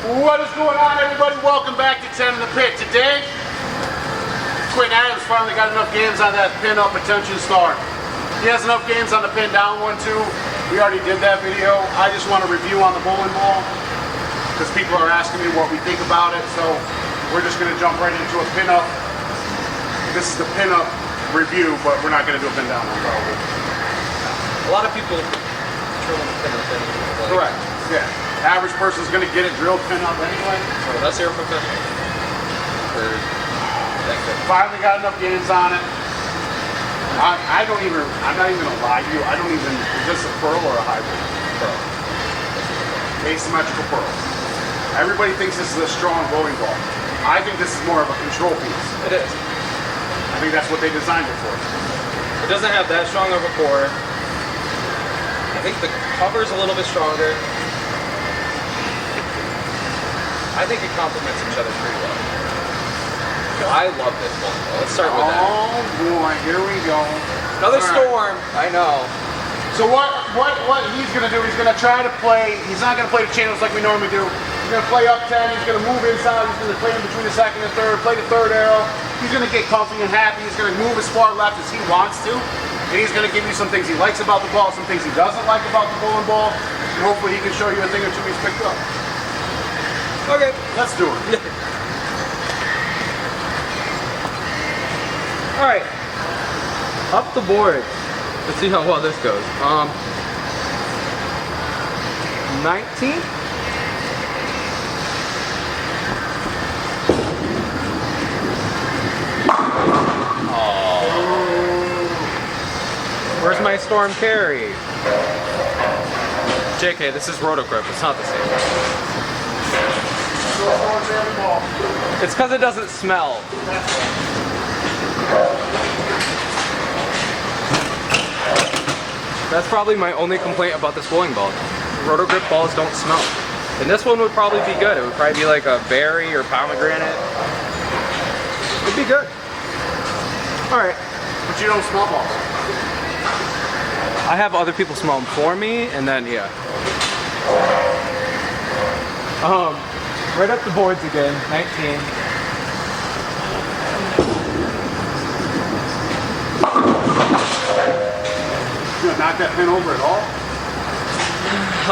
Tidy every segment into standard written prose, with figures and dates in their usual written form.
What is going on, everybody? Welcome back to 10 in the Pit. Today, Quentin Adams finally got enough games on that pin-up attention star. He has enough games on the pin down one, too. We already did that video. I just want to review on the bowling ball because people are asking me what we think about it. So we're just going to jump right into a pin-up. This is the pin-up review, but we're not going to do a pin down one probably. A lot of people drill the pin-up anyway. Correct. Yeah. Average person's going to get it drilled pin-up anyway. So that's your professional. Finally got enough games on it. I'm not even gonna lie to you, is this a pearl or a hybrid? Pearl. Asymmetrical pearl. Everybody thinks this is a strong bowling ball. I think this is more of a control piece. It is. I think that's what they designed it for. It doesn't have that strong of a core. I think the cover's a little bit stronger. I think it complements each other pretty well. I love this one. Let's start with that. Oh boy, here we go. Another storm. I know. So what he's gonna do? He's gonna try to play. He's not gonna play the channels like we normally do. He's gonna play up 10. He's gonna move inside. He's gonna play in between the second and third. Play the third arrow. He's gonna get comfy and happy. He's gonna move as far left as he wants to, and he's gonna give you some things he likes about the ball, some things he doesn't like about the bowling ball, and hopefully he can show you a thing or two he's picked up. Okay, let's do it. All right, up the board. Let's see how well this goes. 19. Where's my storm carry? JK, this is Roto grip. It's not the same. It's because it doesn't smell. That's probably my only complaint about this bowling ball. Roto grip balls don't smell. And this one would probably be good. It would probably be like a berry or pomegranate. It'd be good. Alright. But you don't smell balls. I have other people smell them for me, and then, yeah. Right up the boards again, 19. You gonna knock that pin over at all?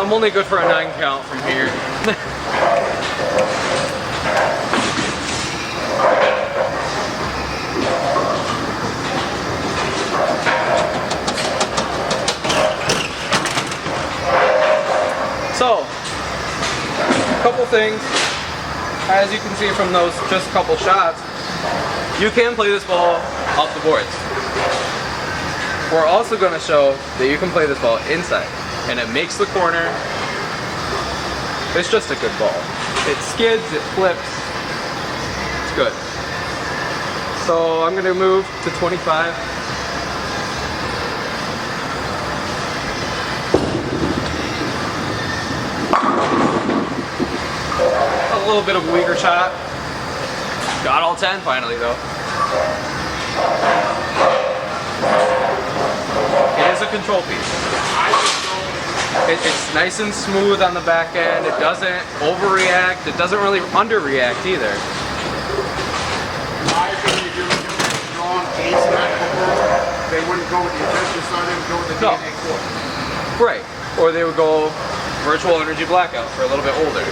I'm only good for a 9 count from here. So, a couple things. As you can see from those just a couple shots, you can play this ball off the boards. We're also going to show that you can play this ball inside, and it makes the corner. It's just a good ball. It skids, it flips. It's good. So I'm going to move to 25. A little bit of a weaker shot. Got all 10 finally though. It is a control piece. It's nice and smooth on the back end. It doesn't overreact. It doesn't really underreact either. In my opinion, if you're looking at a strong asymmetrical ball, they wouldn't go with the attention star, they would go with the DNA core. Right. Or they would go virtual energy blackout for a little bit older.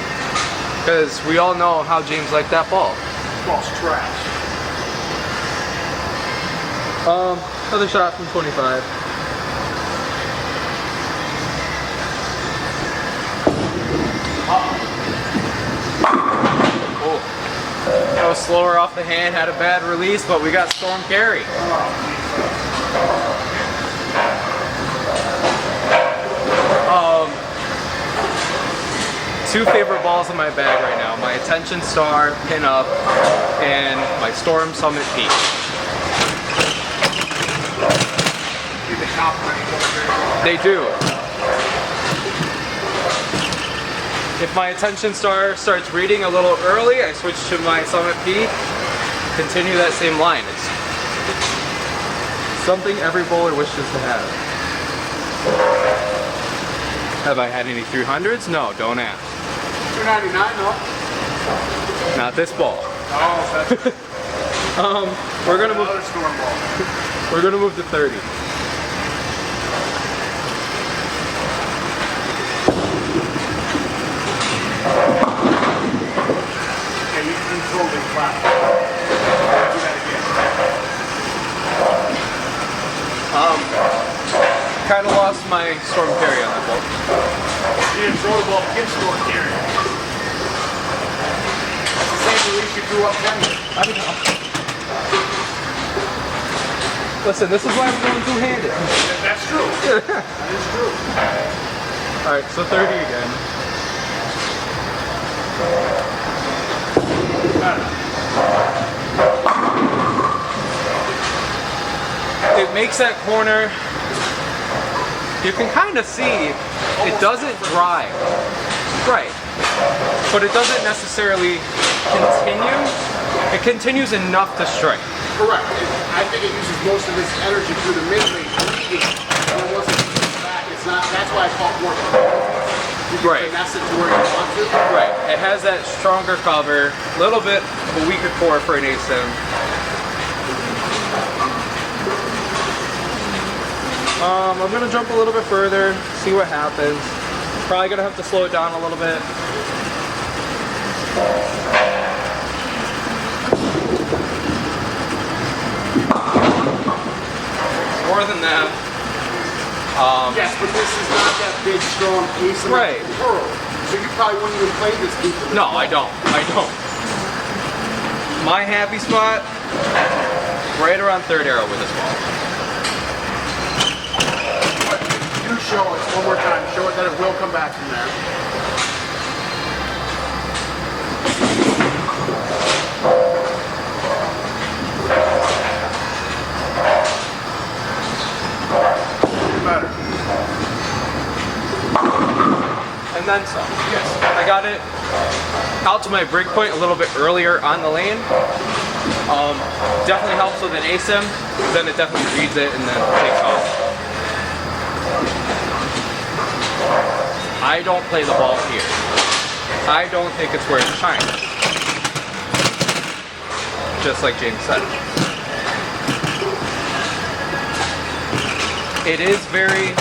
Because we all know how James liked that ball. This ball's trash. Another shot from 25. Oh. That was slower off the hand, had a bad release, but we got storm carry. Two favorite balls in my bag right now. My Attention Star pin up and my Storm Summit Peak. They do. If my Attention Star starts reading a little early, I switch to my Summit Peak. Continue that same line. It's something every bowler wishes to have. Have I had any 300s? No, don't ask. $2.99 though. Not this ball. Oh, that's We're gonna move. another storm ball. We're gonna move to 30. Okay, you totally flat. Do that again. Kind of lost my storm carry on that ball. You didn't throw the ball against storm carry. That's the same release you threw up Kenny. I don't know. Listen, this is why I'm going two-handed. That's true. That is true. All right, so 30 again. It makes that corner. You can kind of see it doesn't drive. Right. But it doesn't necessarily continue. It continues enough to strike. Correct. I think it uses most of its energy through the mid-range leading. And once it comes back, it's not. That's why I call it more. You can Right. finesse it to where you want to. Right. It has that stronger cover, a little bit of a weaker core for an ASIM. I'm gonna jump a little bit further, see what happens. Probably gonna have to slow it down a little bit. More than that. Yes, but this is not that big, strong piece of Right. the world. So you probably wouldn't even play this deep. No, I don't. I don't. My happy spot, right around third arrow with this ball. You show it one more time. Show it that it will come back from there. Better. And then some. Yes. I got it out to my break point a little bit earlier on the lane. Definitely helps with an ASIM. Then it definitely reads it and then takes off. I don't play the ball here. I don't think it's where it shines. Just like James said. It is very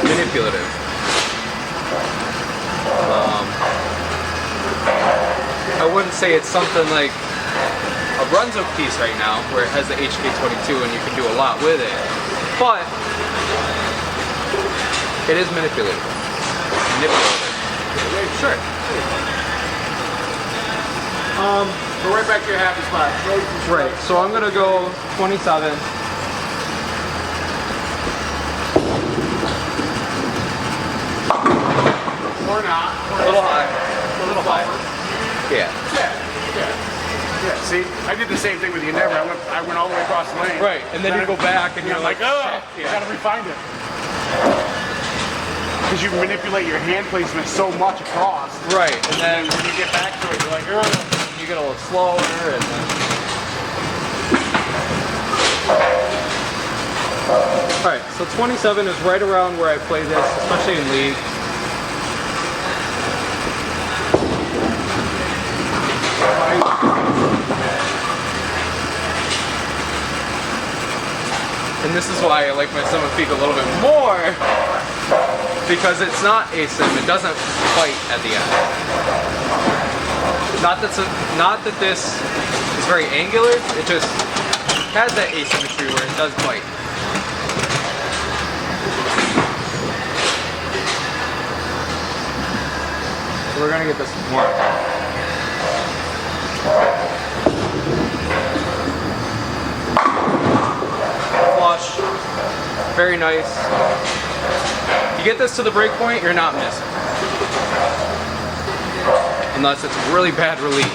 manipulative. I wouldn't say it's something like a Brunswick piece right now where it has the HK22 and you can do a lot with it. But it is manipulative. Sure. Go right back to your happy spot. Right, so I'm gonna go 27. Or not. A little high. A little high. Yeah. Yeah. See, I did the same thing with the Endeavor. I went all the way across the lane. Right, and then you go back and you're like, oh, shit. you gotta refine it. Because you manipulate your hand placement so much across. Right, and then When you get back to it, you're like, oh. you get a little slower and then... Alright, so 27 is right around where I play this, especially in league. And this is why I like my summer peak a little bit more, because it's not ASIM, it doesn't bite at the end. Not that this is very angular, it just has that asymmetry where it does bite. So we're gonna get this more. Flush, very nice. You get this to the break point, you're not missing. Unless it's a really bad release.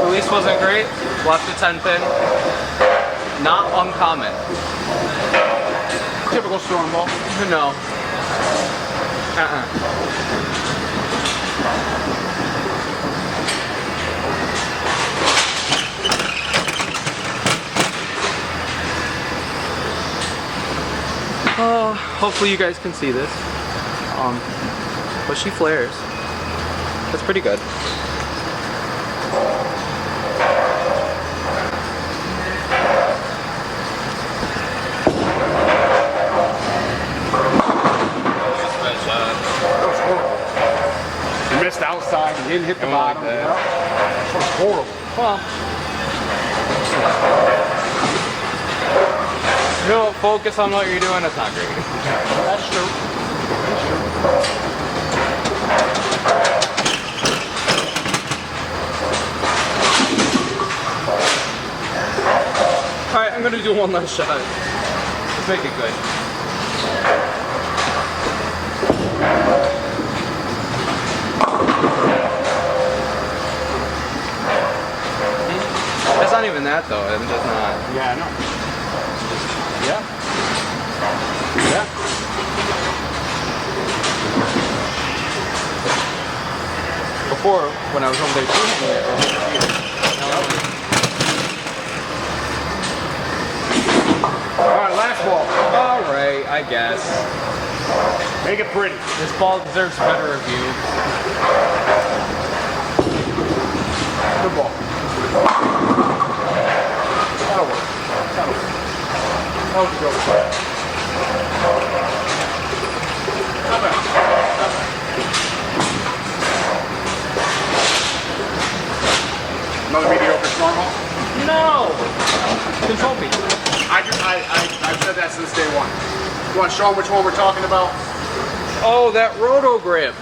Release wasn't great, left a 10 pin. not uncommon. Typical storm ball. No. Oh, hopefully you guys can see this. But she flares. That's pretty good. You missed outside, you didn't hit the bottom. Like that. That was horrible. Well, you don't focus on what you're doing, it's not great. That's true. Alright, I'm gonna do one last shot. Let's make it good. It's not even that though, I'm just not. Yeah, I know. Yeah. Yeah. Before, when I was home there two-handing it, Alright, last ball. alright, I guess. Make it pretty. This ball deserves better review. Good ball. That'll work. That'll work. How would you go with that? Not bad. Not bad. Another mediocre storm ball? No! Control me. I've said that since day one. You want to show them which one we're talking about? Oh, that Roto grip.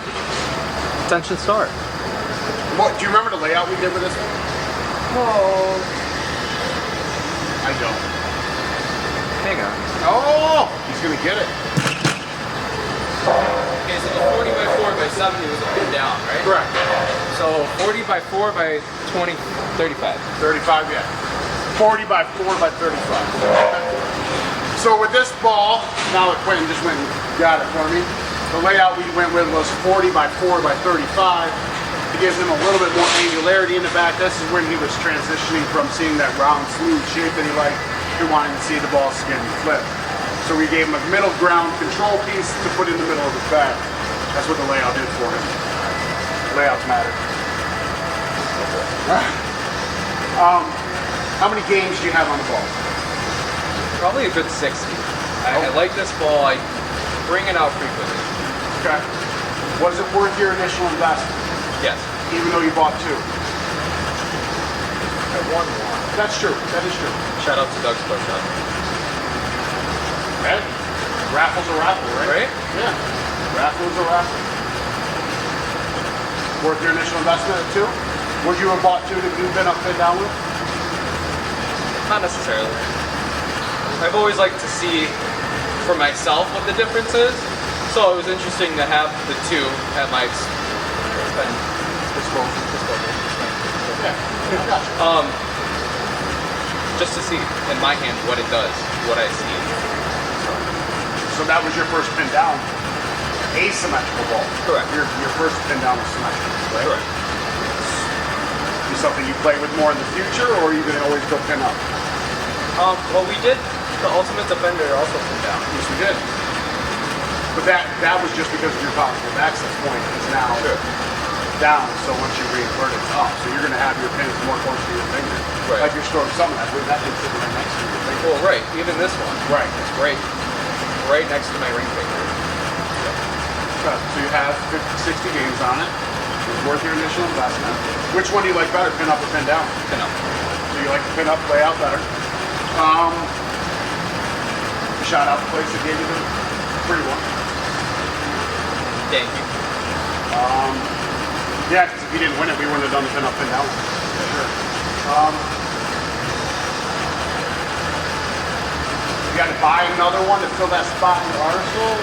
Tension start. What, do you remember the layout we did with this one? Oh. I don't. Hang on. Oh! He's going to get it. Okay, so the 40 by 4 by 70 was up and down, right? Correct. So 40 by 4 by 20, 35. 35, yeah. 40 by 4 by 35. So with this ball, now that Quentin just went and got it for me, the layout we went with was 40 by 4 by 35. It gives him a little bit more angularity in the back. This is when he was transitioning from seeing that round, smooth shape that he liked to wanting to see the ball spin and flip. So we gave him a middle ground control piece to put in the middle of his bag. That's what the layout did for him. Layouts matter. How many games do you have on the ball? Probably a good 60. I like this ball. I bring it out frequently. Okay. Was it worth your initial investment? Yes. Even though you bought two? I won one. That's true. That is true. Shout out to Doug's Pro Shop. Okay. Raffle's a raffle, right? Right? Yeah. Raffle is a raffle. Worth your initial investment at two? Would you have bought two to do pin up, pin down with? Not necessarily. I've always liked to see for myself what the difference is. So it was interesting to have the two at my disposal. Yeah. I got you. Just to see in my hand what it does, what I see. So that was your first pin down. Asymmetrical ball. Correct. Your first pin down was symmetrical, right? Correct. Is something you play with more in the future, or are you going to always go pin up? Well, we did the Ultimate Defender also pin down. Yes, we did. But that was just because of your positive access point is now down. So once you reinvert it, it's up. So you're going to have your pins more close to your finger. Right. Like you're storing some of that. That thing's sitting right next to your finger. Well, right. Even this one. Right. It's right next to my ring finger. So you have 50, 60 games on it. It's worth your initial investment. Which one do you like better, pin up or pin down? Pin up. So you like the pin up layout better. Shout out the place that gave you the free one. Thank you. Yeah, because if you didn't win it, we wouldn't have done the pin up, pin down. For sure. You got to buy another one to fill that spot in your arsenal.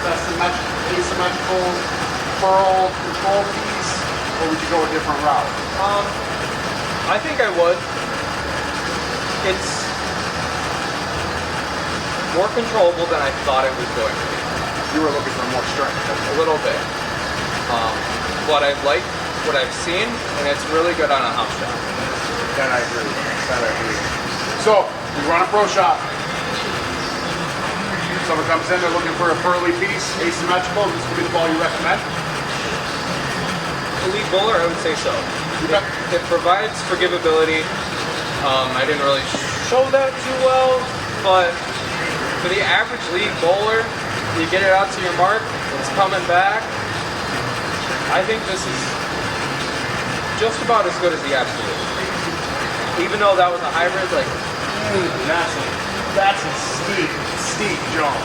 That's asymmetrical pearl control piece, or would you go a different route? I think I would. It's more controllable than I thought it was going to be. You were looking for more strength. A little bit. But I like what I've seen, and it's really good on a house shot. That I agree. So, we run a pro shop. Someone comes in, they're looking for a pearly piece, asymmetrical. This would be the ball you recommend. Elite bowler, I would say so. Okay. It provides forgivability. I didn't really show that too well, but for the average league bowler, you get it out to your mark, it's coming back. I think this is just about as good as the absolute. Even though that was a hybrid, like that's a steep jump.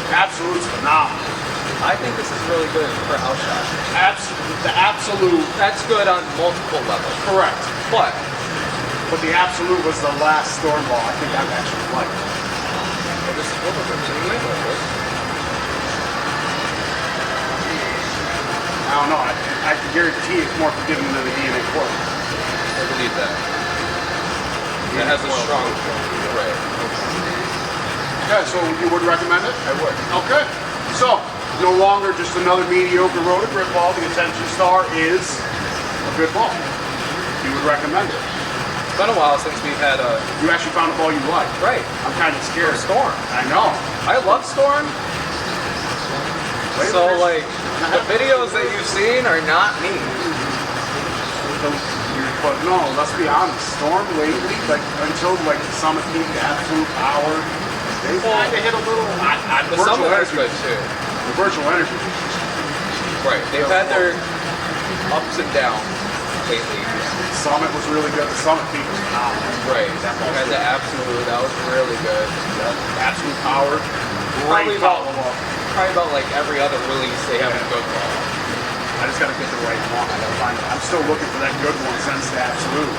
Absolute's phenomenal. I think this is really good for house shot. The absolute. That's good on multiple levels. Correct. But the absolute was the last storm ball. I think I've actually liked it. this is what we're doing. I don't know. I can guarantee it's more forgiving than the DNA coil. I believe that. It has a strong right. Okay, so you would recommend it? I would. Okay. So, no longer just another mediocre Roto grip ball. The Attention Star is a good ball. You would recommend it. It's been a while since we've had a... You actually found a ball you like. Right. I'm kind of scared. Storm. I know. I love Storm. So, like, the videos that you've seen are not me. But no, let's be honest. Storm lately, like until like the Summit Peak, the absolute power, they've kind of hit a little. The Summit is good too. The virtual energy. Right. They've had their ups and downs lately. Summit was really good. The Summit Peak was phenomenal. Right. You had the absolute. That was really good. Absolute power. Probably Great follow-up. about like every other release they have a good ball. I just gotta get the right one. I gotta find it. I'm still looking for that good one since the absolute.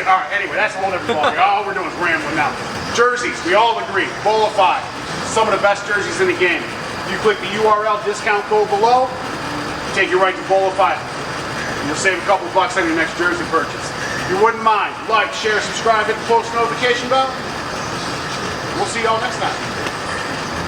All right, anyway, that's a whole different ballgame. All we're doing is rambling now. Jerseys, we all agree. Bolify, some of the best jerseys in the game. You click the URL discount code below, take you right to Bolify. You'll save a couple bucks on your next jersey purchase. If you wouldn't mind, like, share, subscribe, hit the post notification bell. We'll see y'all next time.